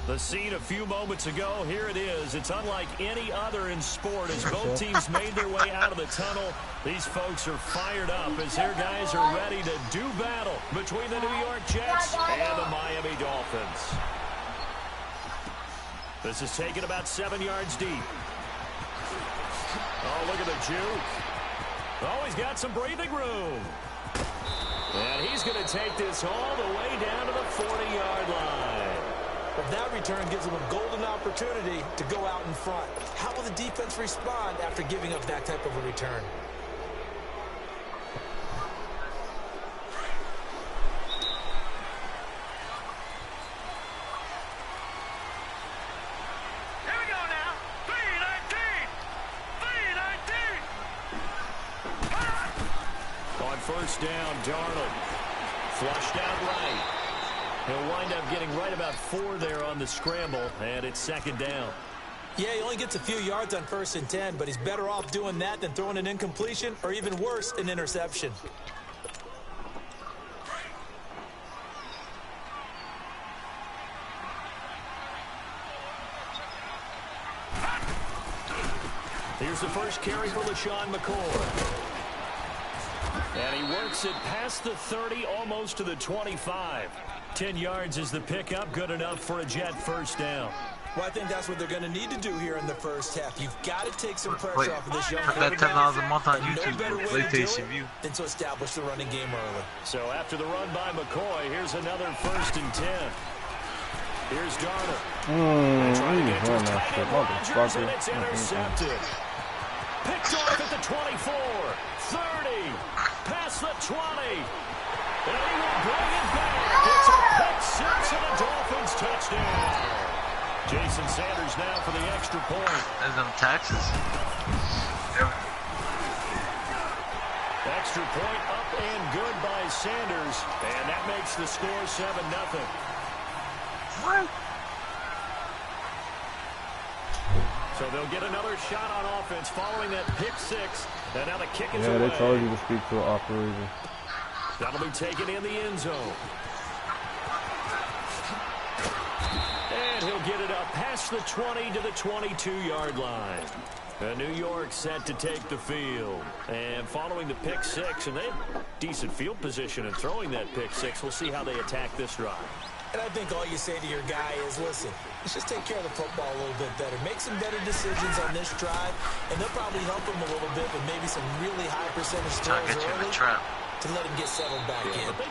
The scene a few moments ago, here it is. It's unlike any other in sport as both teams made their way out of the tunnel. These folks are fired up as their guys are ready to do battle between the New York Jets and the Miami Dolphins. This is taken about 7 yards deep. Oh, look at the juke. Oh, he's got some breathing room. And he's going to take this all the way down to the 40-yard line. But that return gives them a golden opportunity to go out in front. How will the defense respond after giving up that type of a return? Here we go now. 3-19. On first down, Darnold. Flushed out right. He'll wind up getting right about 4 there on the scramble, and it's second down. Yeah, he only gets a few yards on 1st and 10, but he's better off doing that than throwing an incompletion or even worse, an interception. Here's the first carry for LaShawn McCoy. And he works it past the 30, almost to the 25. 10 yards is the pickup, good enough for a Jet first down. Well, I think that's what they're going to need to do here in the first half. You've got to take some pressure off of this young quarterback. Put that $10 a month on YouTube. No better way to do it than to establish the running game early. So after the run by McCoy, here's another 1st and 10. Here's Darnold. Trying to get to his tight end Rodgers, and it's intercepted. Picked off at the 24, 30, past the 20. And he will bring it back. It's a pick six and a Dolphins touchdown. Jason Sanders now for the extra point. There's them taxes. Extra point up and good by Sanders. And that makes the score 7-0. What? So they'll get another shot on offense following that pick six. And now the kick is away. Yeah, they told you to speak to an operator. That'll be taken in the end zone. And he'll get it up past the 20 to the 22-yard line. New York set to take the field. And following the pick six, and they have decent field position in throwing that pick six. We'll see how they attack this drive. And I think all you say to your guy is, listen, let's just take care of the football a little bit better. Make some better decisions on this drive, and they'll probably help him a little bit with maybe some really high percentage throws early to let him get settled back in. But they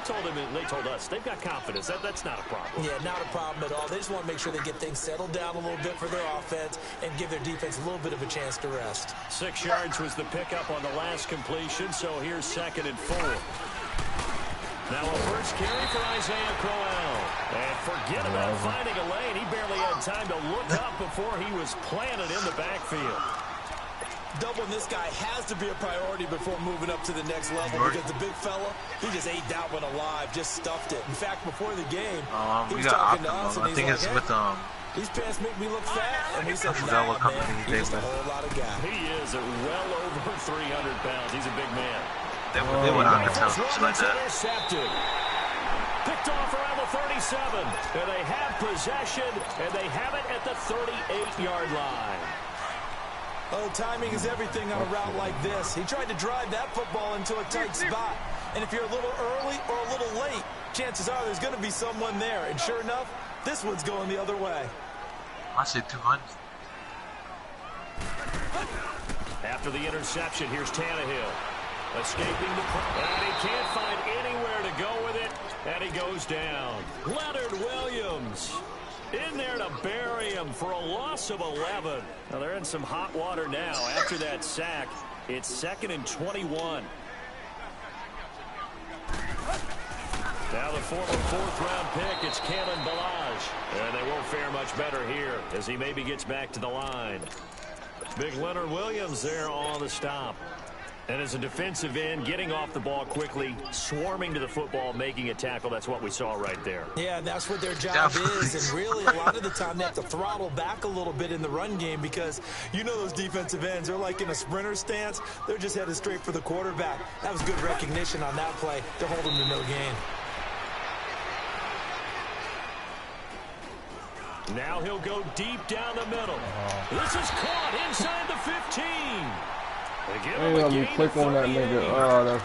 told us they've got confidence. That's not a problem. Yeah, not a problem at all. They just want to make sure they get things settled down a little bit for their offense and give their defense a little bit of a chance to rest. 6 yards was the pickup on the last completion, so here's 2nd and 4. Now a first carry for Isaiah Crowell. And forget about finding a lane. He barely had time to look up before he was planted in the backfield. Doubling this guy has to be a priority before moving up to the next level because the big fella, he just ate that one alive, just stuffed it. In fact, before the game, he was talking to us and he's like, hey, these pants make me look fat. And we said, nah, man, he's just a whole lot of guy. He is well over 300 pounds. He's a big man. They went on the town like that. Intercepted. Picked off around the 37. And they have possession, and they have it at the 38-yard line. Oh, timing is everything on a route like this. He tried to drive that football into a tight spot. And if you're a little early or a little late, chances are there's going to be someone there. And sure enough, this one's going the other way. I said 200. After the interception, here's Tannehill. Escaping the pressure. And he can't find anywhere to go with it. And he goes down. Leonard Williams in there to bury him for a loss of 11. Now they're in some hot water now after that sack. It's 2nd and 21. Now the former 4th-round pick, it's Kalen Ballage. And they won't fare much better here as he maybe gets back to the line. Big Leonard Williams there on the stop. And as a defensive end, getting off the ball quickly, swarming to the football, making a tackle, that's what we saw right there. Yeah, that's what their job is. And really, a lot of the time, they have to throttle back a little bit in the run game because you know those defensive ends, they're like in a sprinter stance. They're just headed straight for the quarterback. That was good recognition on that play to hold them to no gain. Now he'll go deep down the middle. This is caught inside the 15. Hey, let me click on that nigga. Oh, that's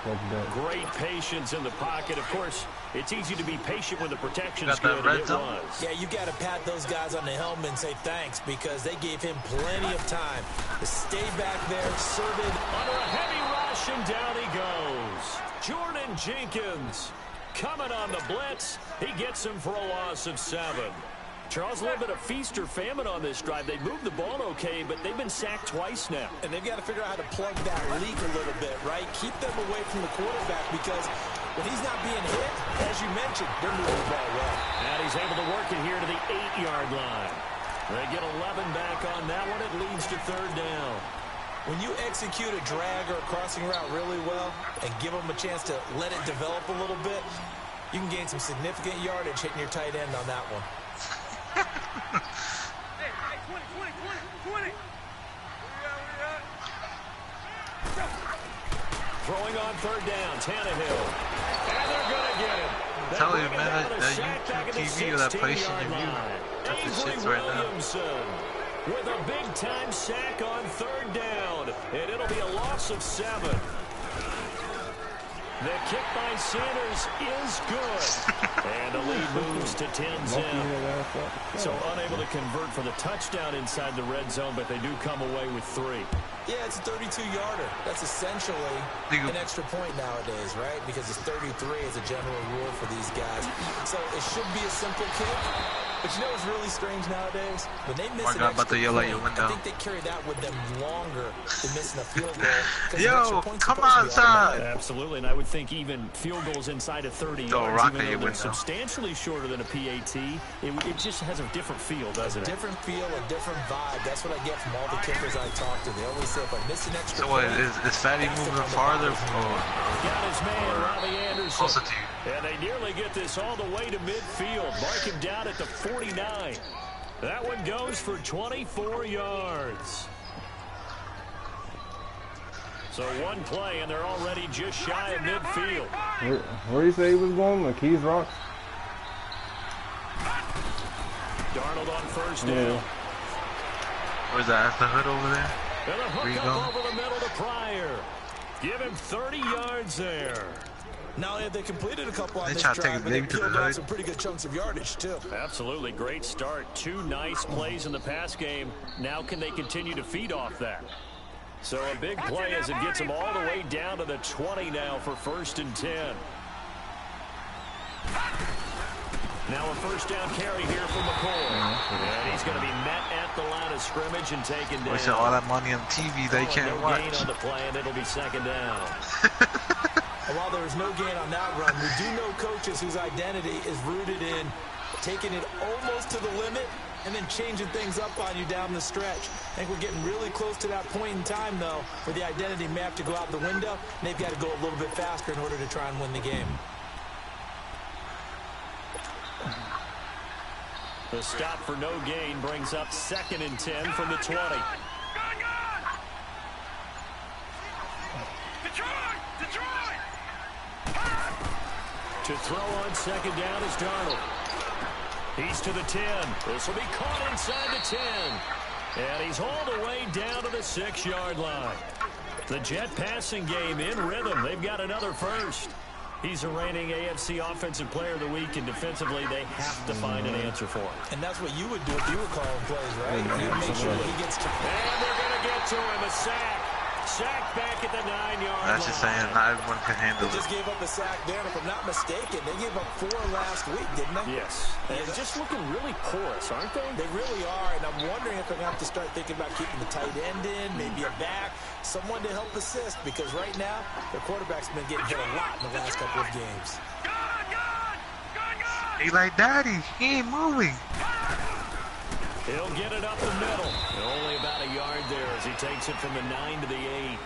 fucked up. Great patience in the pocket. Of course, it's easy to be patient when the protection's good, and it was. Yeah, you got to pat those guys on the helmet and say thanks because they gave him plenty of time to stay back there, serve it. Under a heavy rush, and down he goes. Jordan Jenkins coming on the blitz. He gets him for a loss of 7. Charles, a little bit of feast or famine on this drive. They moved the ball okay, but they've been sacked twice now. And they've got to figure out how to plug that leak a little bit, right? Keep them away from the quarterback because when he's not being hit, as you mentioned, they're moving the ball well. And he's able to work it here to the 8-yard line. They get 11 back on that one. It leads to 3rd down. When you execute a drag or a crossing route really well and give them a chance to let it develop a little bit, you can gain some significant yardage hitting your tight end on that one. Hey, 20. Throwing on 3rd down, Tannehill. And they're going to get him. I'm telling you, man, that YouTube TV or that place in your view, that's the shits right now. With a big-time sack on 3rd down, and it'll be a loss of 7. The kick by Sanders is good. And the lead moves to 10-10. So unable to convert for the touchdown inside the red zone, but they do come away with 3. Yeah, it's a 32-yarder. That's essentially an extra point nowadays, right? Because it's 33 as a general rule for these guys. So it should be a simple kick. But you know what's really strange nowadays? When they miss an extra point, I think they carry that with them longer than missing a field goal. Yo, come outside. Absolutely, and I would think even field goals inside of 30 yards, even though they're substantially shorter than a PAT, it just has a different feel, doesn't it? A different feel, a different vibe. That's what I get from all the kickers I talk to. They always say, if I miss an extra point, is Fatty moving farther? Got his man, Robbie Anderson. Closer to you. And they nearly get this all the way to midfield. Mark him down at the 49. That one goes for 24 yards. So one play, and they're already just shy of midfield. Where do you say he was going? The Keys Rock? Darnold on 1st down. Where's that? The hood over there? And a hook up over the middle to Pryor. Give him 30 yards there. Now they completed a couple on this drive, but they peeled off some pretty good chunks of yardage, too. Absolutely. Great start. 2 nice plays in the pass game. Now can they continue to feed off that? So a big play as it gets them all the way down to the 20 now for 1st and 10. Now a 1st down carry here from McCoy. And he's going to be met at the line of scrimmage and taken down. Wasting all that money on TV they can't watch. Gain on the play, and it'll be 2nd down. And while there was no gain on that run, we do know coaches whose identity is rooted in taking it almost to the limit and then changing things up on you down the stretch. I think we're getting really close to that point in time, though, where the identity may have to go out the window, and they've got to go a little bit faster in order to try and win the game. The stop for no gain brings up 2nd and 10 from the 20. To throw on 2nd down is Darnold. He's to the 10. This will be caught inside the 10. And he's hauled away down to the 6-yard line. The Jet passing game in rhythm. They've got another first. He's a reigning AFC Offensive Player of the Week, and defensively, they have to find an answer for him. And that's what you would do if you were calling plays, right? You make sure that he gets to... And they're going to get to him. A sack. Sack back at the 9-yard line. That's just saying not everyone can handle it. They just gave up a sack there, and if I'm not mistaken, they gave up 4 last week, didn't they? Yes. And they're just looking really porous, aren't they? They really are, and I'm wondering if they're going to have to start thinking about keeping the tight end in, maybe a back, someone to help assist, because right now, their quarterback's been getting hit a lot in the last couple of games. He like, Daddy, he ain't moving. He'll get it up the middle. Only about a yard there as he takes it from the 9 to the 8.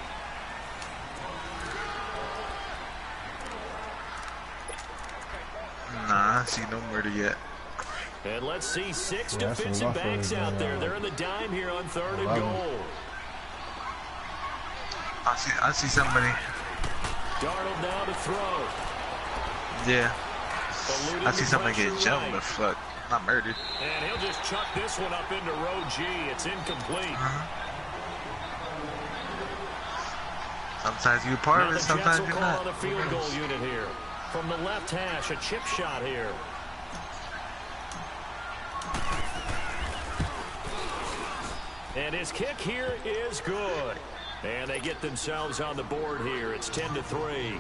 Nah, I see no murder yet. And let's see 6 defensive backs out there. They're in the dime here on 3rd and goal. I see somebody. Darnold now to throw. Yeah. I see somebody get jumped, but fuck. not murdered. And he'll just chuck this one up into row G. It's incomplete. Sometimes you're part of it, sometimes you're not. On the field goal unit here. From the left hash, a chip shot here. And his kick here is good. And they get themselves on the board here. It's 10-3.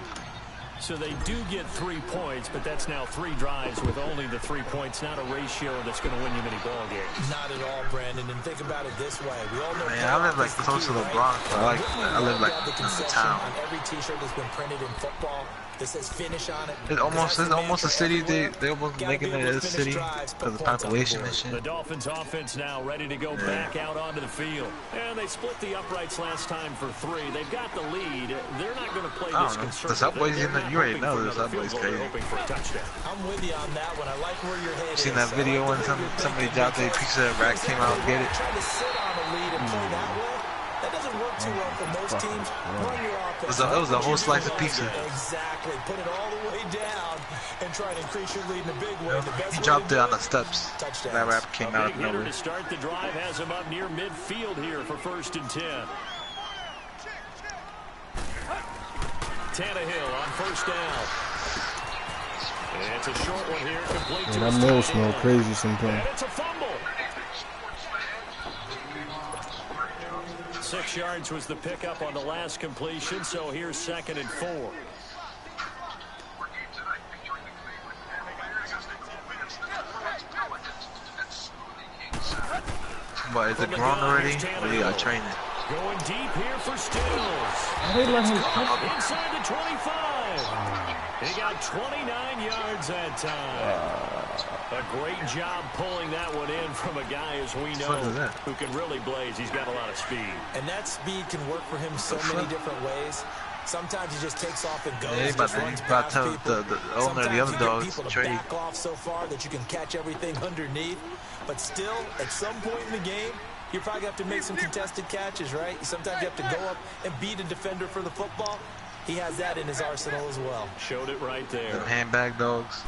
So they do get 3 points, but that's now 3 drives with only the 3 points, not a ratio that's going to win you many ball games. Not at all, Brandon. And think about it this way. We all know. Man, I live like close to the Bronx. I live like in the town. On every T-shirt that's been printed in football, that says finish on it. It's almost a city. They almost making it a city because of the population and shit. The Dolphins offense now ready to go back out onto the field. And they split the uprights last time for 3. They've got the lead. They're not going to play this conservative. The Subway's in the, you already know the Subway's crazy. I'm with you on that one. I like where your head is. Seen that video when somebody dropped a piece of rack, came out and get it. Trying to sit on a lead and play that way. That doesn't work too well for most teams. Run your offense. It was a whole slice of pizza. Exactly. Put it all the way down and try and increase your lead in a big way. He dropped it on the steps. That rap came out of nowhere. To start the drive has him up near midfield here for 1st and 10. Tannehill on 1st down. And it's a short one here. Complete to that mill smell crazy sometimes. And it's a fumble. 6 yards was the pickup on the last completion, so here's 2nd and 4. But is it grown already? Or you gotta train it? Going deep here for Stills. They let him Inside the 25. He got 29 yards that time. A great job pulling that one in from a guy, as we know, who can really blaze. He's got a lot of speed. And that speed can work for him so many different ways. Sometimes he just takes off and goes. Yeah, he's about to tell the owner of the other dogs to trade. Back off so far that you can catch everything underneath. But still, at some point in the game, you probably have to make some contested catches, right? Sometimes you have to go up and beat a defender for the football. He has that in his arsenal as well. Showed it right there. Them handbag dogs.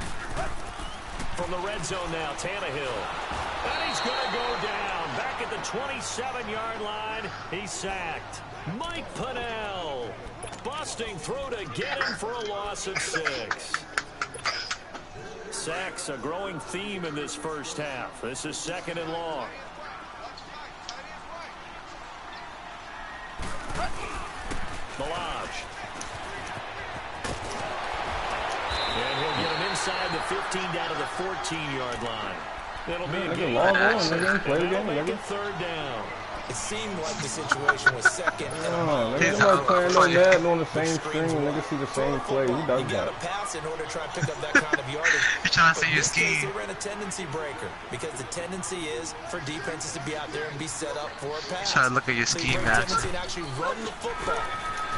From the red zone now, Tannehill. And he's going to go down. Back at the 27-yard line, he's sacked. Mike Pennell. Busting through to get him for a loss of 6. Sacks, a growing theme in this first half. This is 2nd and long. Malage. And he'll get him inside the 15 down to the 14-yard line. That'll be a game. Make it 3rd down. It seemed like the situation was 2nd and nigga like playing no Madden on the same screen when niggas see the same play. He does you got to pass in order to try and pick up that kind of yardage. You're trying to say your scheme. They ran a tendency breaker because the tendency is for defenses to be out there and be set up for a pass. Trying to look at your scheme match. And actually run the football.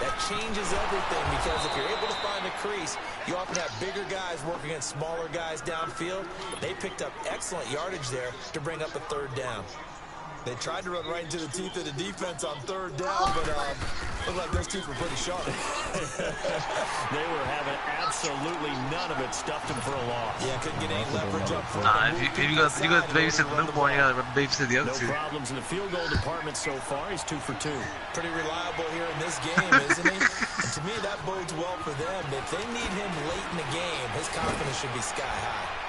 That changes everything because if you're able to find a crease, you often have bigger guys working against smaller guys downfield. They picked up excellent yardage there to bring up a 3rd down. They tried to run right into the teeth of the defense on 3rd down, but looked like those teeth were pretty sharp. They were having absolutely none of it. Stuffed him for a loss. Yeah, couldn't get any leverage up front. Nah, if you go to babysit the newborn, you gotta babysit the other two. No problems in the field goal department so far. He's 2 for 2. Pretty reliable here in this game, isn't he? And to me, that bodes well for them. If they need him late in the game, his confidence should be sky high.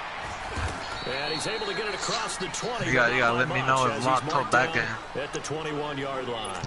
And he's able to get it across the 20. You gotta let me know if Mont told back at him. At the 21-yard line.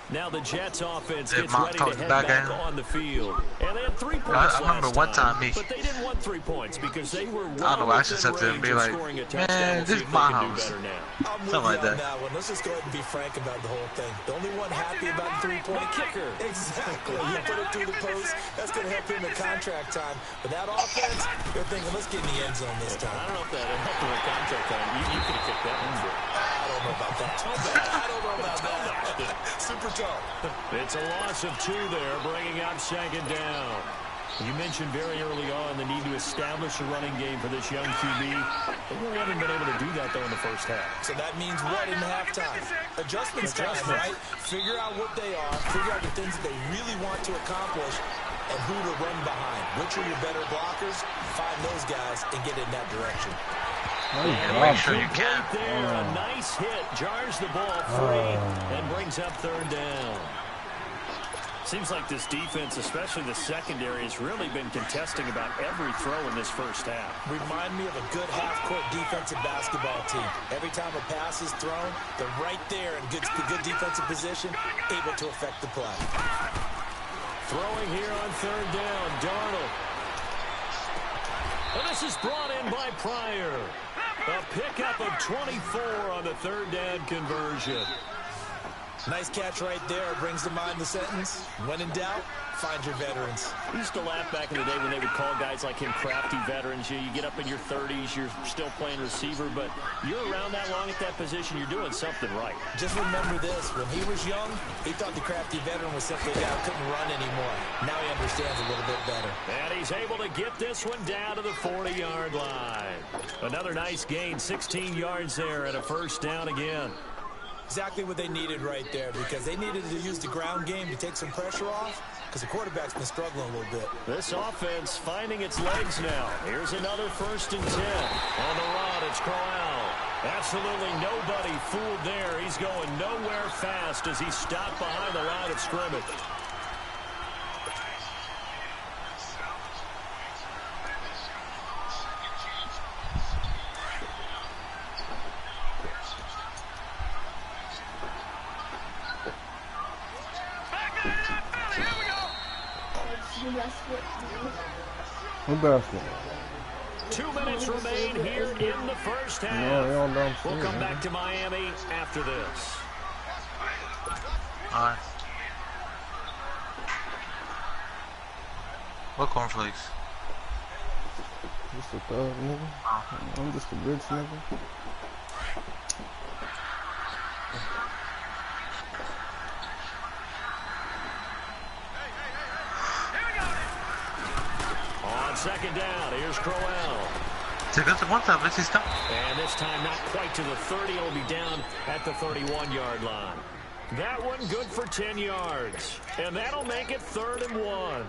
Now the Jets offense gets ready to head back on the field. And they had 3 points I remember one time but they didn't want 3 points because they were I don't know, I should sit there and be like, man, this is my house. Something like that. Let's just go ahead and be frank about the whole thing. The only one happy about the 3-point kicker. Exactly. You put it through the post. That's going to help him in contract time. But that offense, they're thinking, let's get in the end zone this time. I don't know if that helped him in contract time. You could have kicked that one. I don't know about that. I don't know about that. Super tough. It's a loss of 2 there, bringing up 2nd down. You mentioned very early on the need to establish a running game for this young QB. They really haven't been able to do that, though, in the first half. So that means what in halftime? Adjustments time, right? Figure out what they are, figure out the things that they really want to accomplish, and who to run behind. Which are your better blockers? Find those guys and get in that direction. And make sure you can. A nice hit jars the ball free and brings up third down. Seems like this defense, especially the secondary, has really been contesting about every throw in this first half. Remind me of a good half-court defensive basketball team. Every time a pass is thrown, they're right there in good defensive position, able to affect the play. Throwing here on third down, Darnold. And this is brought in by Pryor. A pickup of 24 on the third down conversion. Nice catch right there. Brings to mind the sentence, when in doubt, find your veterans. We used to laugh back in the day when they would call guys like him crafty veterans. You get up in your 30s, you're still playing receiver, but you're around that long at that position, you're doing something right. Just remember this. When he was young, he thought the crafty veteran was simply a guy who couldn't run anymore. Now he understands a little bit better. And he's able to get this one down to the 40-yard line. Another nice gain, 16 yards there, and a first down again. Exactly what they needed right there, because they needed to use the ground game to take some pressure off, because the quarterback's been struggling a little bit. This offense finding its legs now. Here's another 1st and 10. On the run, it's Crowell. Absolutely nobody fooled there. He's going nowhere fast as he stopped behind the line of scrimmage. Who basket? 2 minutes remain here in the first half. We'll come back to Miami after this. Alright. What cornflakes? Just a thug nigga. I'm just a rich nigga. Second down, here's Crowell. And this time not quite to the 30, it'll be down at the 31-yard line. That one good for 10 yards. And that'll make it 3rd and 1.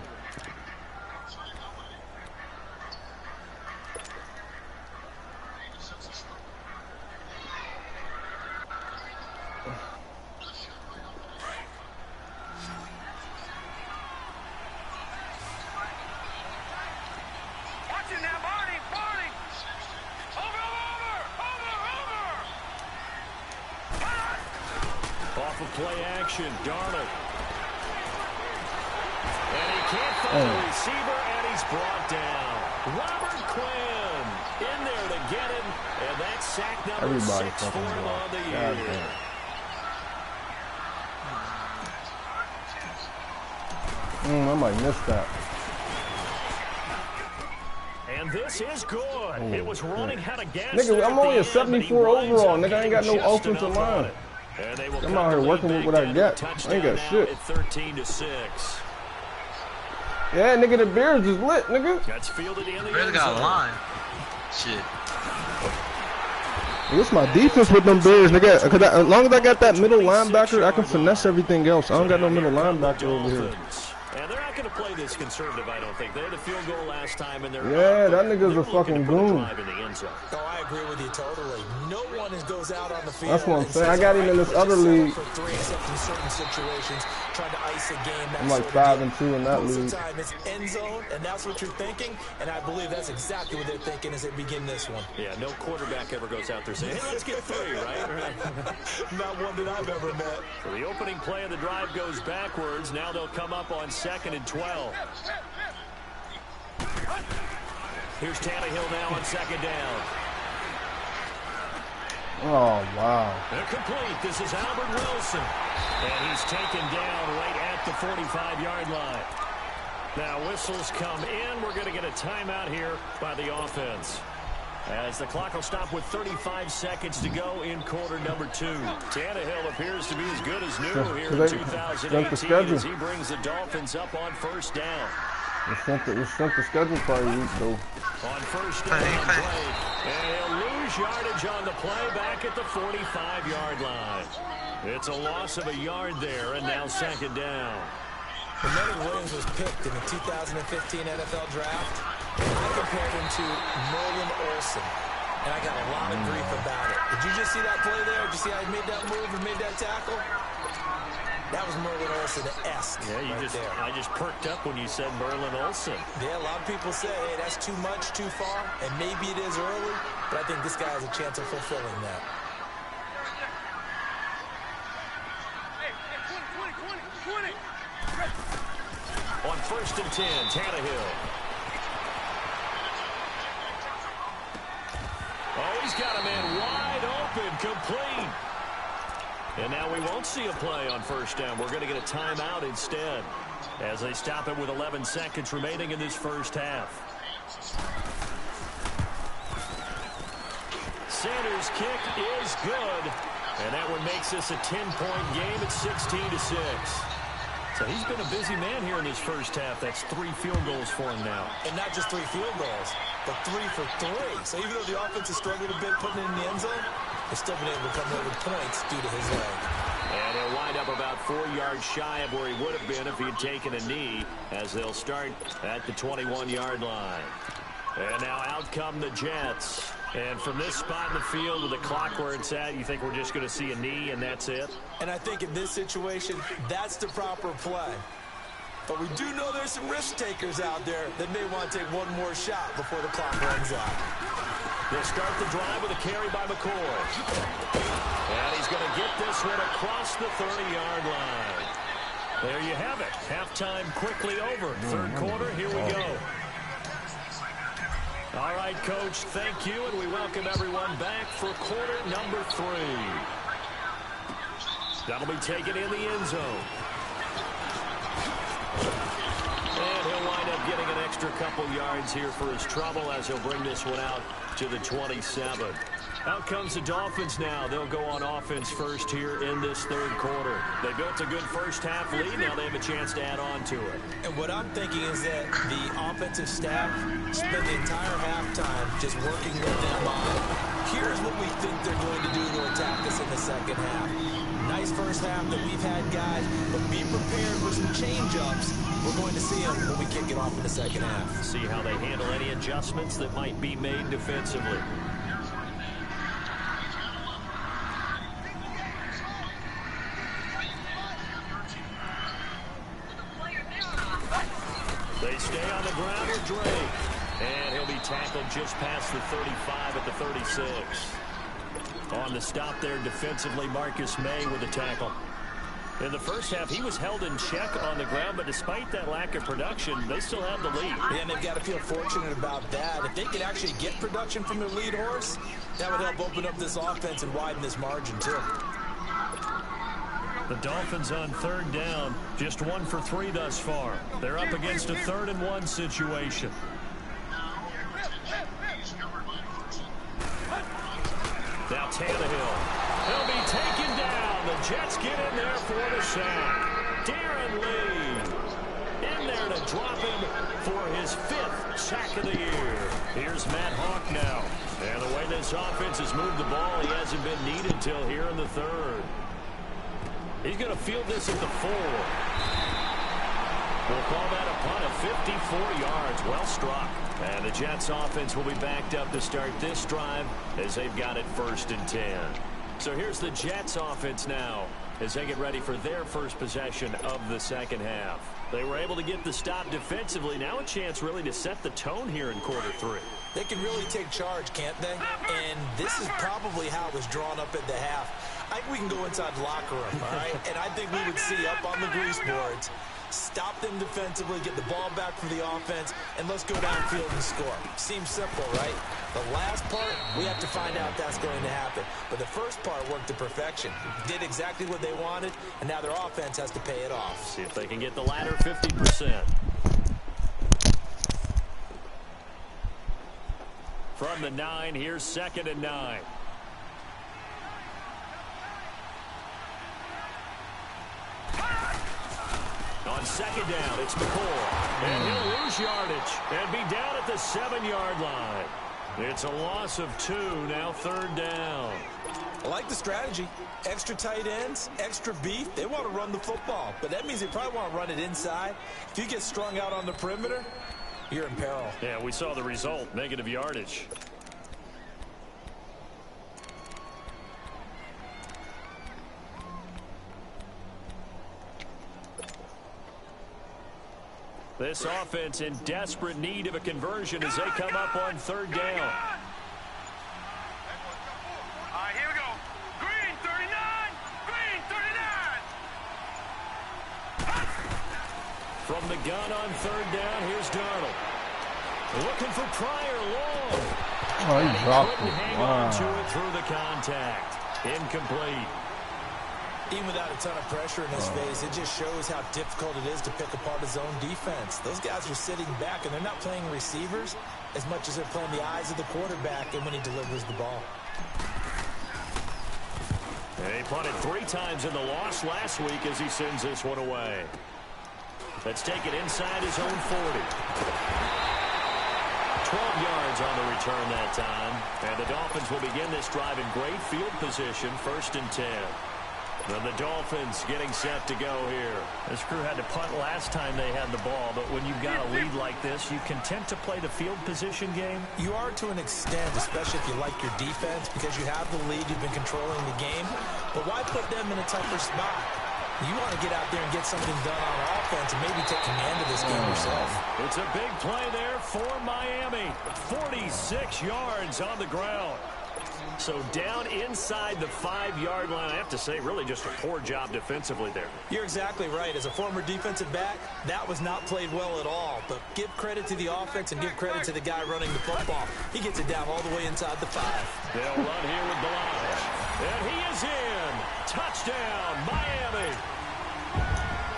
Play action, Darnold. And he can't find the receiver, and he's brought down. Robert Quinn in there to get him, and that's sack number 6 for him on the year. I might miss that. And this is good. It was running out of gas. Nigga, I'm only a 74 overall. Nigga, I ain't got no offensive line. I'm out here working with what I got. I ain't got shit. 13-6. Yeah, nigga, the Bears is lit, nigga. That's fielded in the Bears got a line. Shit. What's my defense with them Bears, nigga? Cause as long as I got that middle linebacker, I can finesse everything else. I don't got no middle linebacker over here. And they're not going to play this conservative, I don't think. They had a field goal last time, and they're that nigga's a fucking goon. Oh, I agree with you totally. No one goes out on the field. That's what I'm saying. I got him in this other league. For 3 except in certain situations, trying to ice a game. I'm like 5-2 in that league. Most of the time, it's end zone, and that's what you're thinking. And I believe that's exactly what they're thinking as they begin this one. Yeah, no quarterback ever goes out there saying, "Hey, let's get 3," right? Not one that I've ever met. So the opening play of the drive goes backwards. Now they'll come up on 2nd and 12. Here's Tannehill now on 2nd down. Oh, wow. Complete. This is Albert Wilson. And he's taken down right at the 45-yard line. Now whistles come in. We're going to get a timeout here by the offense, as the clock will stop with 35 seconds to go in quarter number 2. Tannehill appears to be as good as new here in 2018 as he brings the Dolphins up on 1st down. We sent the schedule probably week, though. On 1st down play, and he'll lose yardage on the play back at the 45-yard line. It's a loss of a yard there, and now 2nd down. Leonard Williams was picked in the 2015 NFL Draft. I compared him to Merlin Olsen. and I got a lot of grief about it. Did you just see that play there? Did you see how he made that move and made that tackle? That was Merlin Olsen-esque. Yeah, I just perked up when you said Merlin Olsen. Yeah, a lot of people say, hey, that's too much, too far, and maybe it is early, but I think this guy has a chance of fulfilling that. On 1st and 10, Tannehill. Oh, he's got a man wide open, complete. And now we won't see a play on 1st down. We're going to get a timeout instead as they stop it with 11 seconds remaining in this first half. Sanders' kick is good, and that one makes this a 10-point game at 16-6. So he's been a busy man here in this first half. That's 3 field goals for him now. And not just 3 field goals, but 3 for 3. So even though the offense has struggled a bit putting it in the end zone, they've still been able to come away with points due to his leg. And he'll wind up about 4 yards shy of where he would have been if he had taken a knee, as they'll start at the 21-yard line. And now out come the Jets. And from this spot in the field with the clock where it's at, you think we're just going to see a knee and that's it? And I think in this situation, that's the proper play. But we do know there's some risk takers out there that may want to take one more shot before the clock runs out. They'll start the drive with a carry by McCoy. And he's going to get this one across the 30-yard line. There you have it. Halftime quickly over. Third quarter, here we go. All right, Coach, thank you, and we welcome everyone back for quarter number 3. That'll be taken in the end zone. And he'll wind up getting an extra couple yards here for his trouble as he'll bring this one out to the 27. Out comes the Dolphins now. They'll go on offense first here in this third quarter. They built a good first half lead. Now they have a chance to add on to it. And what I'm thinking is that the offensive staff spent the entire halftime just working with their mind. Here's what we think they're going to do to attack us in the second half. Nice first half that we've had, guys, but be prepared for some change-ups. We're going to see them when we kick it off in the second half. See how they handle any adjustments that might be made defensively. They stay on the ground with Drake. And he'll be tackled just past the 35 at the 36. On the stop there defensively, Marcus May with a tackle. In the first half, he was held in check on the ground, but despite that lack of production, they still have the lead. Yeah, and they've got to feel fortunate about that. If they could actually get production from their lead horse, that would help open up this offense and widen this margin, too. The Dolphins on 3rd down, just 1 for 3 thus far. They're up against a 3rd and 1 situation. Now Tannehill. He'll be taken down. The Jets get in there for the sack. Darren Lee in there to drop him for his 5th sack of the year. Here's Matt Hawk now. And the way this offense has moved the ball, he hasn't been needed till here in the 3rd. He's going to field this at the 4. We'll call that a punt of 54 yards. Well struck. And the Jets offense will be backed up to start this drive as they've got it 1st and 10. So here's the Jets offense now as they get ready for their first possession of the second half. They were able to get the stop defensively. Now a chance really to set the tone here in quarter 3. They can really take charge, can't they? And this is probably how it was drawn up at the half. I think we can go inside the locker room, all right? And I think we would see up on the grease boards, stop them defensively, get the ball back for the offense, and let's go downfield and score. Seems simple, right? The last part, we have to find out if that's going to happen. But the first part worked to perfection. Did exactly what they wanted, and now their offense has to pay it off. See if they can get the latter 50%. From the 9, here's 2nd and 9. On 2nd down, it's McCoy. And he'll lose yardage and be down at the 7-yard line. It's a loss of 2, now 3rd down. I like the strategy. Extra tight ends, extra beef. They want to run the football, but that means they probably want to run it inside. If you get strung out on the perimeter, you're in peril. Yeah, we saw the result, negative yardage. This offense in desperate need of a conversion as they come up on third down. All right, here we go. Green 39. Green 39. From the gun on third down, here's Darnold. Looking for Pryor long. Oh, he dropped Couldn't it. hang Wow. on to it through the contact. Incomplete. Even without a ton of pressure in his face, it just shows how difficult it is to pick apart his own defense. Those guys are sitting back, and they're not playing receivers as much as they're playing the eyes of the quarterback and when he delivers the ball. He punted 3 times in the loss last week as he sends this one away. Let's take it inside his own 40. 12 yards on the return that time. And the Dolphins will begin this drive in great field position, 1st and 10. And the Dolphins getting set to go here. This crew had to punt last time they had the ball, but when you've got a lead like this, you content to play the field position game? You are to an extent, especially if you like your defense, because you have the lead, you've been controlling the game. But why put them in a tougher spot? You want to get out there and get something done on offense and maybe take command of this game yourself. It's a big play there for Miami. 46 yards on the ground. So down inside the 5-yard line. I have to say, really just a poor job defensively there. You're exactly right. As a former defensive back, that was not played well at all. But give credit to the offense and give credit to the guy running the football. He gets it down all the way inside the 5. They'll run here with Balaj. And he is in. Touchdown, Miami.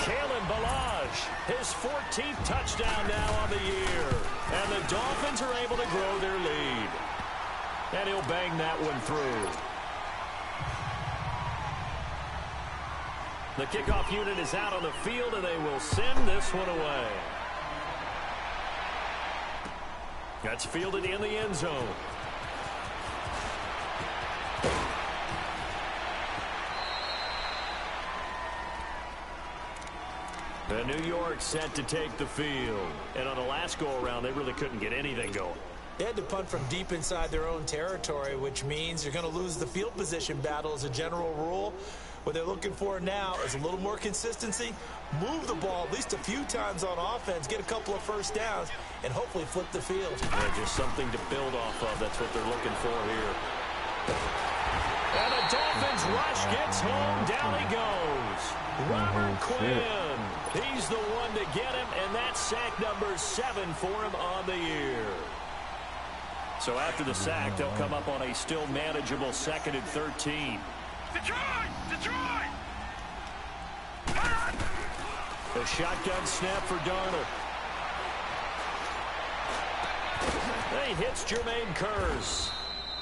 Kalen Balaj, his 14th touchdown now on the year. And the Dolphins are able to grow their lead. And he'll bang that one through. The kickoff unit is out on the field, and they will send this one away. That's fielded in the end zone. And New York set to take the field. And on the last go-around, they really couldn't get anything going. They had to punt from deep inside their own territory, which means you're going to lose the field position battle as a general rule. What they're looking for now is a little more consistency, move the ball at least a few times on offense, get a couple of first downs, and hopefully flip the field. Yeah, just something to build off of. That's what they're looking for here. And the Dolphins rush gets home. Down he goes. Robert Quinn. He's the one to get him, and that's sack number 7 for him on the year. So after the sack, they'll come up on a still manageable 2nd and 13. Detroit! Detroit! A shotgun snap for Darnold. He hits Jermaine Kearse.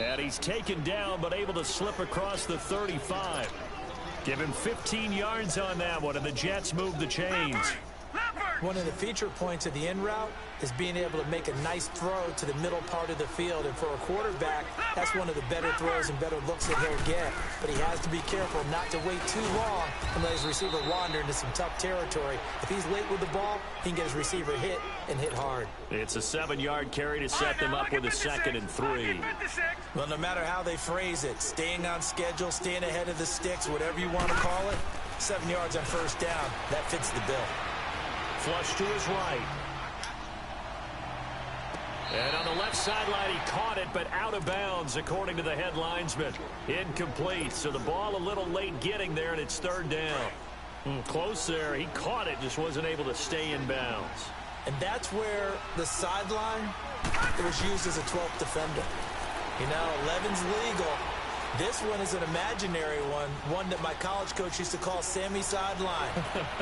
And he's taken down, but able to slip across the 35. Give him 15 yards on that one, and the Jets move the chains. One of the feature points of the in route is being able to make a nice throw to the middle part of the field. And for a quarterback, that's one of the better throws and better looks that he'll get. But he has to be careful not to wait too long and let his receiver wander into some tough territory. If he's late with the ball, he can get his receiver hit and hit hard. It's a 7-yard carry to set them up with a 2nd and 3. Well, no matter how they phrase it, staying on schedule, staying ahead of the sticks, whatever you want to call it, 7 yards on first down, that fits the bill. Flush to his right. And on the left sideline, he caught it, but out of bounds, according to the head linesman. Incomplete, so the ball a little late getting there, and it's 3rd down. Close there. He caught it, just wasn't able to stay in bounds. And that's where the sideline, it was used as a 12th defender. You know, 11's legal. This one is an imaginary one that my college coach used to call Sammy Sideline.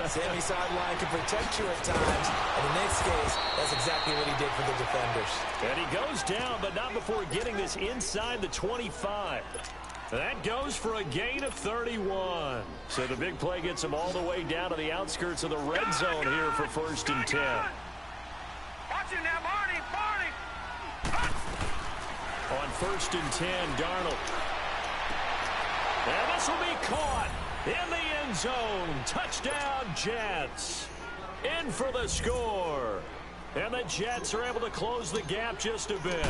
Sammy Sideline can protect you at times, and in this case, that's exactly what he did for the defenders. And he goes down, but not before getting this inside the 25. That goes for a gain of 31. So the big play gets him all the way down to the outskirts of the red zone here for 1st and 10. Watch it now, Barney! Barney! On 1st and 10, Darnold. And this will be caught in the end zone. Touchdown, Jets. In for the score. And the Jets are able to close the gap just a bit.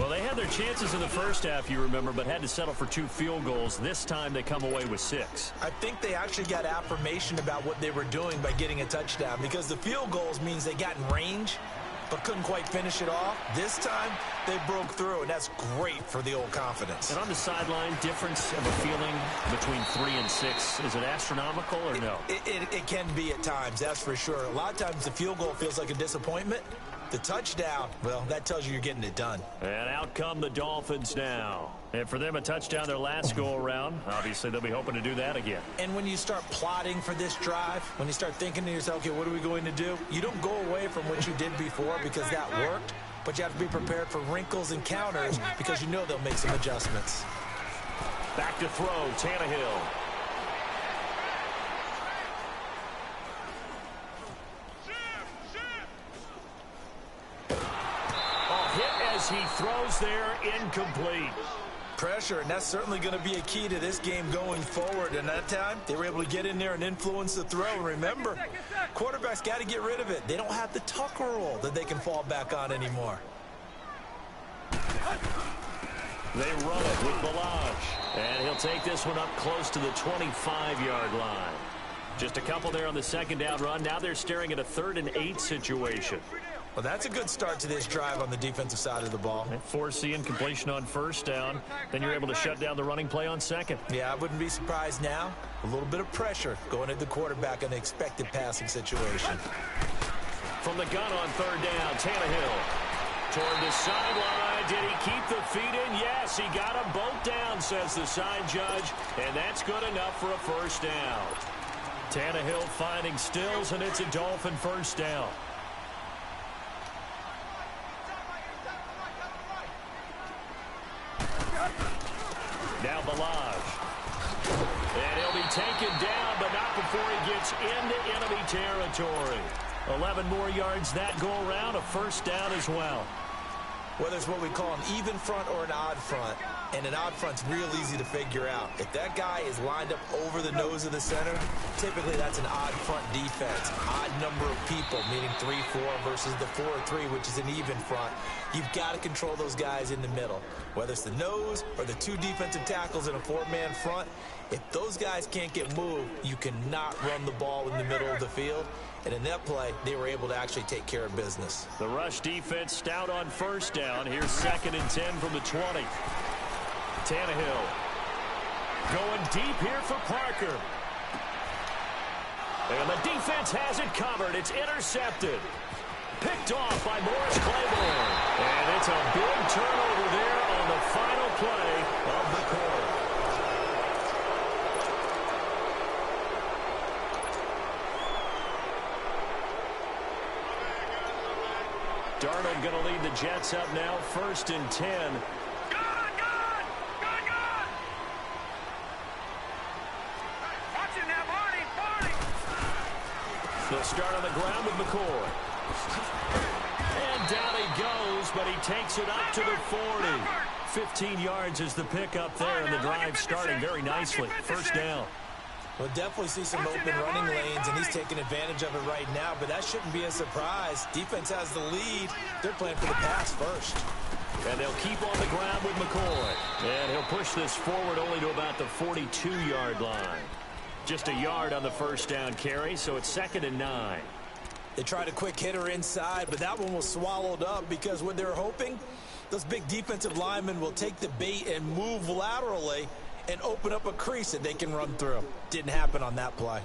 Well, they had their chances in the first half, you remember, but had to settle for 2 field goals. This time they come away with 6. I think they actually got affirmation about what they were doing by getting a touchdown, because the field goals means they got in range but couldn't quite finish it off. This time they broke through, and that's great for the old confidence. And on the sideline, difference of a feeling between 3 and 6, is it astronomical or no? It can be at times, that's for sure. A lot of times the field goal feels like a disappointment. The touchdown, well, that tells you you're getting it done. And out come the Dolphins now. And for them, a touchdown their last go-around. Obviously, they'll be hoping to do that again. And when you start plotting for this drive, when you start thinking to yourself, okay, what are we going to do? You don't go away from what you did before because that worked, but you have to be prepared for wrinkles and counters because you know they'll make some adjustments. Back to throw, Tannehill. He throws there, incomplete. Pressure, and that's certainly going to be a key to this game going forward. And that time, they were able to get in there and influence the throw. Remember, quarterbacks got to get rid of it. They don't have the Tucker rule that they can fall back on anymore. They run it with Balaj, and he'll take this one up close to the 25-yard line. Just a couple there on the second down run. Now they're staring at a 3rd and 8 situation. Well, that's a good start to this drive on the defensive side of the ball. Force the incompletion on first down. Then you're able to shut down the running play on second. Yeah, I wouldn't be surprised now. A little bit of pressure going at the quarterback in the expected passing situation. From the gun on 3rd down, Tannehill. Toward the sideline. Did he keep the feet in? Yes, he got them both down, says the side judge. And that's good enough for a first down. Tannehill finding Stills, and it's a Dolphin first down. Now Balaj. And he'll be taken down, but not before he gets into enemy territory. 11 more yards that go around, a first down as well. Whether it's what we call an even front or an odd front, and an odd front's real easy to figure out. If that guy is lined up over the nose of the center, typically that's an odd front defense. Odd number of people, meaning 3-4 versus the 4-3, which is an even front. You've got to control those guys in the middle. Whether it's the nose or the 2 defensive tackles in a 4-man front, if those guys can't get moved, you cannot run the ball in the middle of the field. And in that play, they were able to actually take care of business. The rush defense stout on first down. Here's 2nd and 10 from the 20. Tannehill going deep here for Parker. And the defense has it covered. It's intercepted. Picked off by Morris Claiborne. And it's a big turnover there on the final play of the quarter. Darnold going to lead the Jets up now, 1st and 10. They'll start on the ground with McCoy. And down he goes, but he takes it up to the 40. 15 yards is the pickup there, and the drive starting very nicely. First down. We'll definitely see some open running lanes, and he's taking advantage of it right now, but that shouldn't be a surprise. Defense has the lead. They're playing for the pass first. And they'll keep on the ground with McCoy. And he'll push this forward only to about the 42-yard line. Just a yard on the first down carry, so it's 2nd and 9. They tried a quick hitter inside, but that one was swallowed up because what they're hoping, those big defensive linemen will take the bait and move laterally and open up a crease that they can run through. Didn't happen on that play.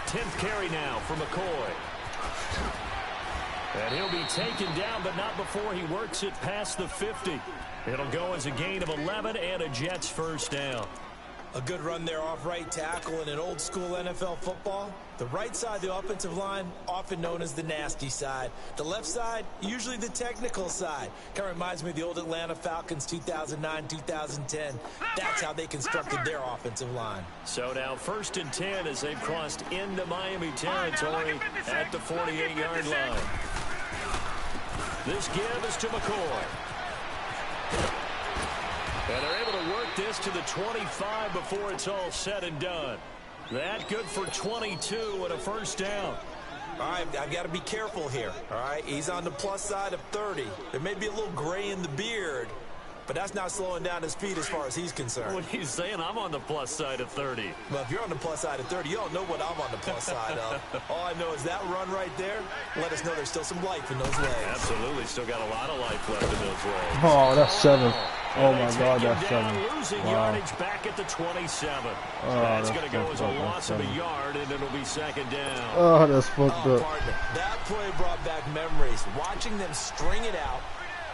Tenth carry now for McCoy. And he'll be taken down, but not before he works it past the 50. It'll go as a gain of 11 and a Jets first down. A good run there off right tackle in an old school NFL football. The right side of the offensive line, often known as the nasty side. The left side, usually the technical side. Kind of reminds me of the old Atlanta Falcons 2009-2010. That's how they constructed their offensive line. So now 1st and 10 as they've crossed into Miami territory at the 48-yard line. This give is to McCoy. And they're able to work this to the 25 before it's all said and done. That good for 22 and a first down. All right, I've got to be careful here, all right? He's on the plus side of 30. There may be a little gray in the beard, but that's not slowing down his speed as far as he's concerned. What he's saying, I'm on the plus side of 30. Well, if you're on the plus side of 30, you don't know what I'm on the plus side of. All I know is that run right there, let us know there's still some life in those legs. Absolutely, still got a lot of life left in those legs. Oh, that's 7. Oh my God, that's 7. Losing Wow. yardage back at the 27. Oh, that's going to go as a fucked up. loss of a yard, and it'll be second down. Oh, that's fucked up. Partner, that play brought back memories. Watching them string it out,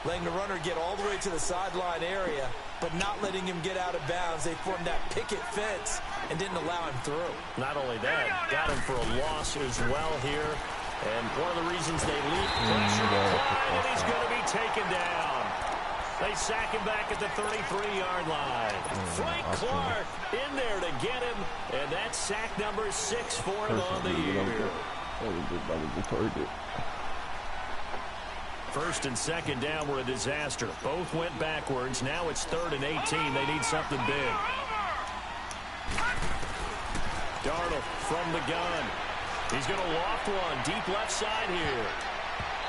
letting the runner get all the way to the sideline area, but not letting him get out of bounds. They formed that picket fence and didn't allow him through. Not only that, got him for a loss as well here. And one of the reasons they lead pressure, and he's going to be taken down. They sack him back at the 33-yard line. Frank Clark in there to get him, and that's sack number 6 for him on the year. First and second down were a disaster. Both went backwards. Now it's 3rd and 18. They need something big. Darnold from the gun. He's going to loft one deep left side here.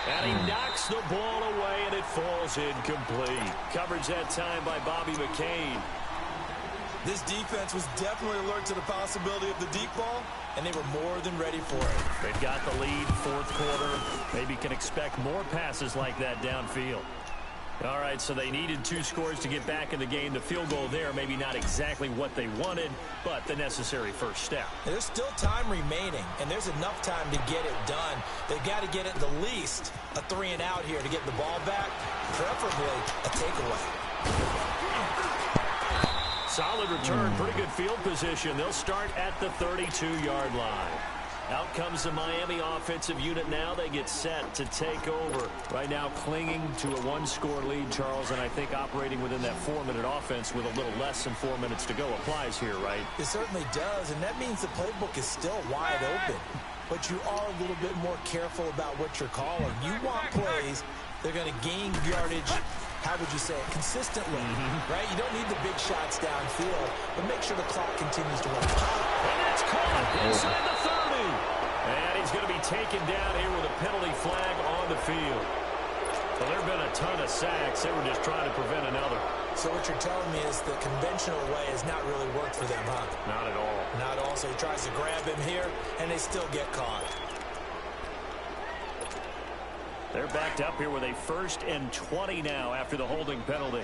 And he knocks the ball away, and it falls incomplete. Coverage that time by Bobby McCain. This defense was definitely alert to the possibility of the deep ball, and they were more than ready for it. They've got the lead, 4th quarter. Maybe can expect more passes like that downfield. All right, so they needed 2 scores to get back in the game. The field goal there, maybe not exactly what they wanted, but the necessary first step. There's still time remaining, and there's enough time to get it done. They've got to get at the least a 3 and out here to get the ball back, preferably a takeaway. Solid return, pretty good field position. They'll start at the 32-yard line. Out comes the Miami offensive unit now. They get set to take over. Right now clinging to a 1-score lead, Charles, and I think operating within that 4-minute offense with a little less than 4 minutes to go applies here, right? It certainly does, and that means the playbook is still wide open. But you are a little bit more careful about what you're calling. You want plays that are going to gain yardage, how would you say it, consistently, right? You don't need the big shots downfield, but make sure the clock continues to run. And that's caught inside the 30. And he's going to be taken down here with a penalty flag on the field. Well, there have been a ton of sacks. They were just trying to prevent another. So what you're telling me is the conventional way has not really worked for them, huh? Not at all. Not at all. So he tries to grab him here, and they still get caught. They're backed up here with a 1st and 20 now after the holding penalty.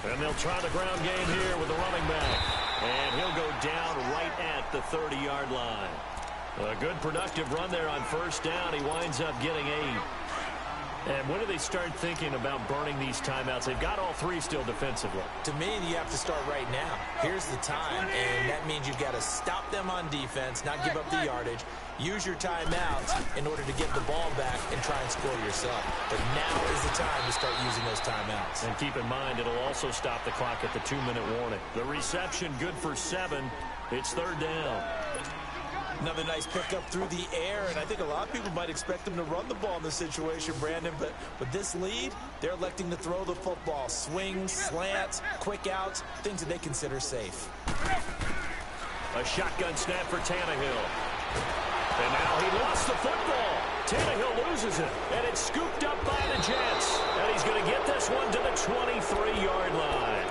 And they'll try the ground game here with the running back. And he'll go down right at the 30-yard line. A good productive run there on 1st down. He winds up getting 8. And when do they start thinking about burning these timeouts? They've got all 3 still defensively. To me, you have to start right now. Here's the time, and that means you've got to stop them on defense, not give up the yardage, use your timeouts in order to get the ball back and try and score yourself. But now is the time to start using those timeouts. And keep in mind, it'll also stop the clock at the 2-minute warning. The reception good for 7. It's 3rd down. Another nice pickup through the air, and I think a lot of people might expect them to run the ball in this situation, Brandon, but with this lead, they're electing to throw the football. Swings, slants, quick outs, things that they consider safe. A shotgun snap for Tannehill. And now he lost the football. Tannehill loses it, and it's scooped up by the Jets. And he's going to get this one to the 23-yard line.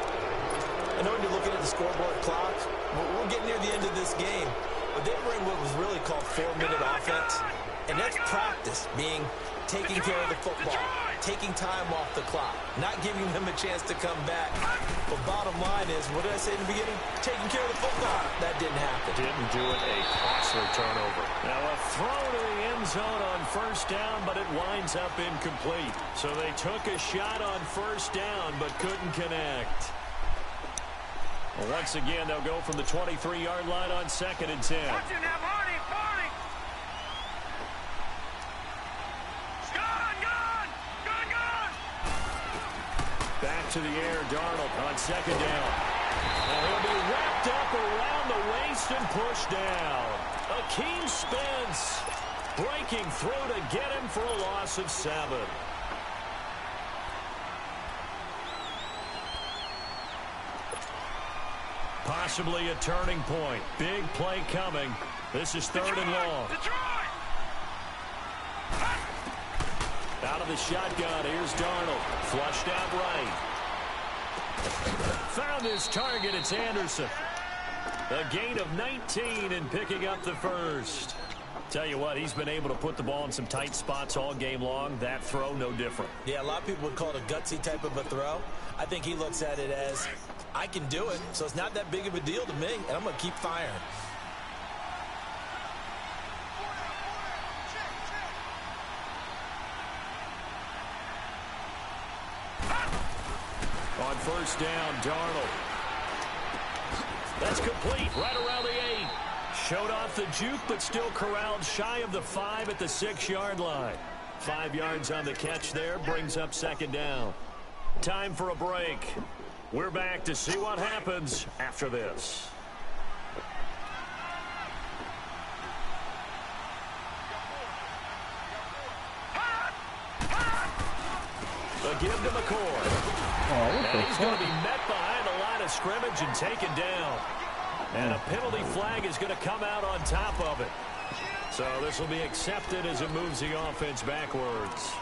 I know when you're looking at the scoreboard clock, we're getting near the end of this game. But they were in what was really called 4-minute offense. And that's practice, being taking care of the football, taking time off the clock, not giving them a chance to come back. But bottom line is, what did I say in the beginning? Taking care of the football. That didn't happen. Didn't do it. A costly turnover. Now a throw to the end zone on 1st down, but it winds up incomplete. So they took a shot on 1st down, but couldn't connect. Well, once again, they'll go from the 23-yard line on 2nd and 10. Watch it now, Marty, Marty. Gun. Back to the air. Darnold on second down. And he'll be wrapped up around the waist and pushed down. Akeem Spence breaking through to get him for a loss of 7. Possibly a turning point. Big play coming. This is 3rd and long. Out of the shotgun, here's Darnold. Flushed out right. Found his target, it's Anderson. A gain of 19 and picking up the first. Tell you what, he's been able to put the ball in some tight spots all game long. That throw, no different. Yeah, a lot of people would call it a gutsy type of a throw. I think he looks at it as, I can do it, so it's not that big of a deal to me, and I'm going to keep firing. On first down, Darnold. That's complete, right around the 8. Showed off the juke, but still corralled shy of the 5 at the 6-yard line. 5 yards on the catch there, brings up second down. Time for a break. We're back to see what happens after this. The give to McCoy. And he's going to be met behind the line of scrimmage and taken down. And a penalty flag is going to come out on top of it. So this will be accepted as it moves the offense backwards.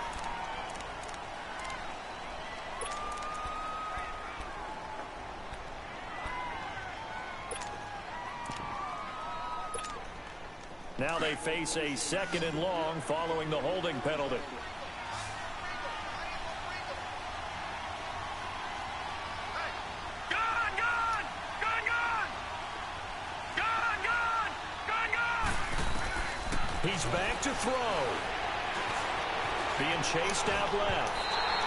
Now they face a 2nd and long following the holding penalty. He's back to throw. Being chased out left.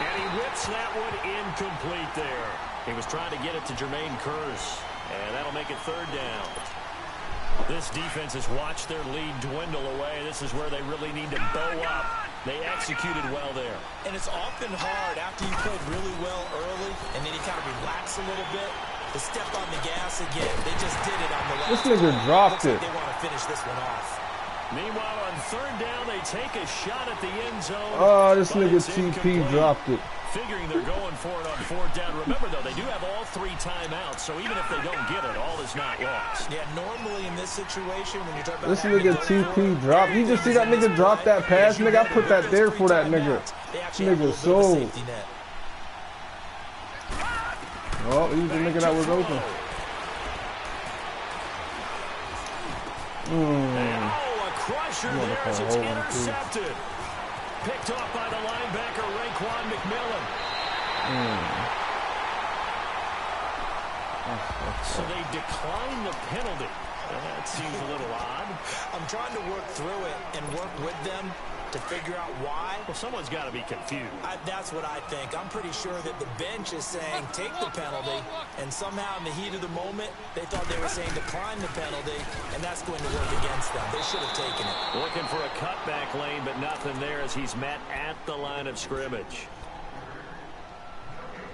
And he whips that one incomplete there. He was trying to get it to Jermaine Kearse. And that'll make it 3rd down. This defense has watched their lead dwindle away. This is where they really need to bow up. They executed well there. And it's often hard after you played really well early and then you kind of relax a little bit to step on the gas again. They just did it on the last. This nigga dropped it. They want to finish this one off. Meanwhile, on 3rd down, they take a shot at the end zone. Oh, this nigga TP dropped it. Figuring they're going for it on 4th down. Remember, though, they do have all 3 timeouts, so even if they don't get it, all is not lost. Yeah, normally in this situation, when you're talking about this nigga TP dropped. You just see that nigga drop that pass, nigga? I put that there for that nigga. Nigga sold. Oh, he was the nigga that was open. Crusher there as it's intercepted. Picked off by the linebacker, Raekwon McMillan. So they decline the penalty. That seems a little odd. I'm trying to work through it and work with them to figure out why. Well, someone's got to be confused. That's what I think. I'm pretty sure that the bench is saying take the penalty, and somehow in the heat of the moment, they thought they were saying decline the penalty, and that's going to work against them. They should have taken it. Looking for a cutback lane, but nothing there as he's met at the line of scrimmage.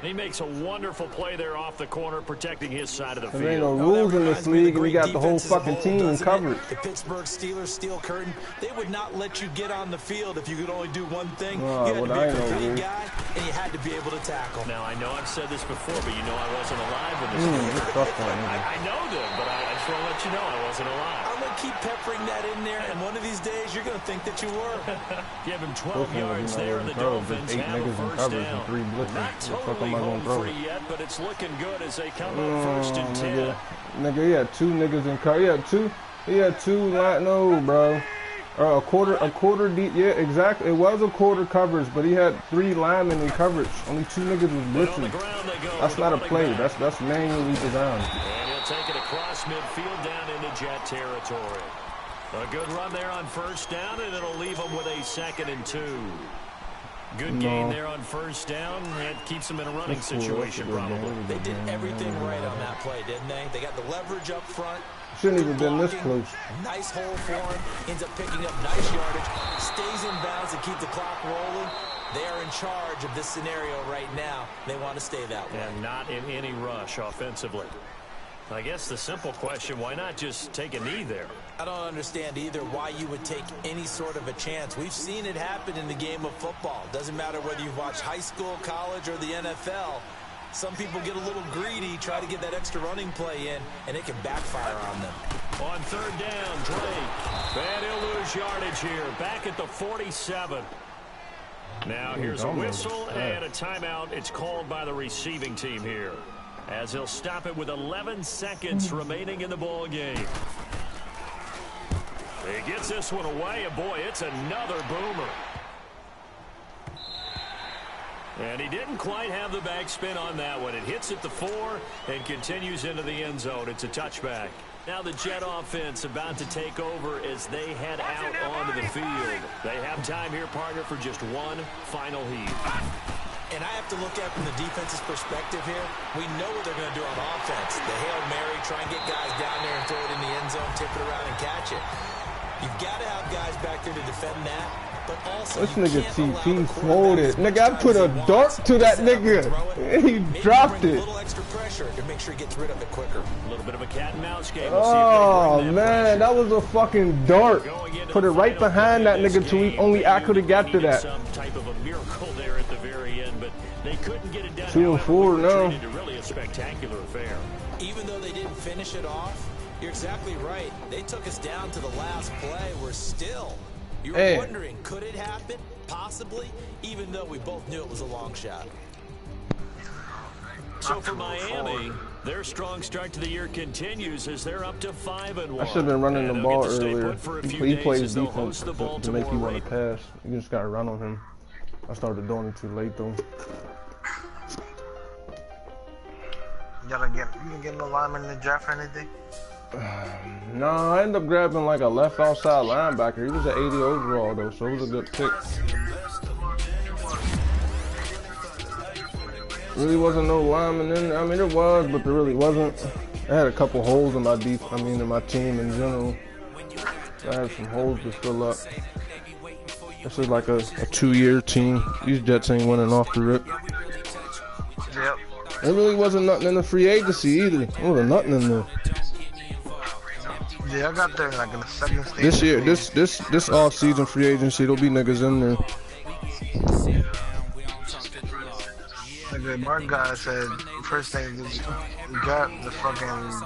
He makes a wonderful play there off the corner, protecting his side of the field. There ain't no rules in this league, and we got the whole fucking team covered. The Pittsburgh Steelers steel curtain, they would not let you get on the field if you could only do one thing. You had to be a complete guy, and you had to be able to tackle. Now, I know I've said this before, but you know I wasn't alive when this happened. I know them, but I just want to let you know I wasn't alive. I'm going to keep peppering that in there, and one of these days you're going to think that you were. Give him 12 yards there, and the Dolphins have a first down. Not totally home free yet, but it's looking good as they come up 1st and 10. Nigga, he had 2 niggas in cover. He had two no, bro. A quarter deep. Yeah, exactly. It was a quarter coverage, but he had 3 linemen in coverage. Only 2 niggas was blitzing. That's not a play. That's manually designed. And he'll take it across midfield down into Jet territory. A good run there on first down, and it'll leave them with a 2nd and 2. Good gain there on first down. That keeps them in a running situation, probably. They did everything right on that play, didn't they? They got the leverage up front. Shouldn't even been this close. Nice hole for him. Ends up picking up nice yardage. Stays in bounds to keep the clock rolling. They are in charge of this scenario right now. They want to stay that way. And not in any rush offensively. I guess the simple question, why not just take a knee there? I don't understand either why you would take any sort of a chance. We've seen it happen in the game of football. Doesn't matter whether you've watched high school, college, or the NFL. Some people get a little greedy, try to get that extra running play in, and it can backfire on them. On third down, Drake. And he'll lose yardage here. Back at the 47. Now here's a whistle and a timeout. It's called by the receiving team here, as he'll stop it with 11 seconds remaining in the ball game. He gets this one away, and boy, it's another boomer. And he didn't quite have the backspin on that one. It hits at the 4 and continues into the end zone. It's a touchback. Now the Jet offense about to take over as they head out onto the field. They have time here, partner, for just one final heat. And I have to look at it from the defense's perspective here. We know what they're going to do on offense. The Hail Mary, try and get guys down there and throw it in the end zone, tip it around and catch it. You've got to have guys back there to defend that. But also, this nigga TP folded. Nigga, I put a dart to that nigga. He dropped it. A little extra pressure to make sure he gets rid of it quicker. A little bit of a cat and mouse game. Oh man, that was a fucking dart. Put it right behind that nigga till I could have got to that. Some type of a miracle there at the very end, but they couldn't get it done. 2-4 now. Really a spectacular affair. Even though they didn't finish it off, you're exactly right. They took us down to the last play. We're still. You were wondering, could it happen? Possibly, even though we both knew it was a long shot. So for Miami, their strong start to the year continues as they're up to 5-1. I should have been running the ball earlier. He plays defense to make you want to pass. You just got to run on him. I started doing it too late though. You can get no lineman in the draft or anything? No, I ended up grabbing like a left outside linebacker. He was an 80 overall though, so it was a good pick. Really wasn't no lineman in there. I mean, there was, but there really wasn't. I had a couple holes in my in my team in general. I had some holes to fill up. This is like a 2-year team. These Jets ain't winning off the rip. Yep. There really wasn't nothing in the free agency either. There wasn't nothing in there. Yeah, I got there like in the second stage. This year, this off-season free agency, there'll be niggas in there. Like the Mark guy said, first thing we got the fucking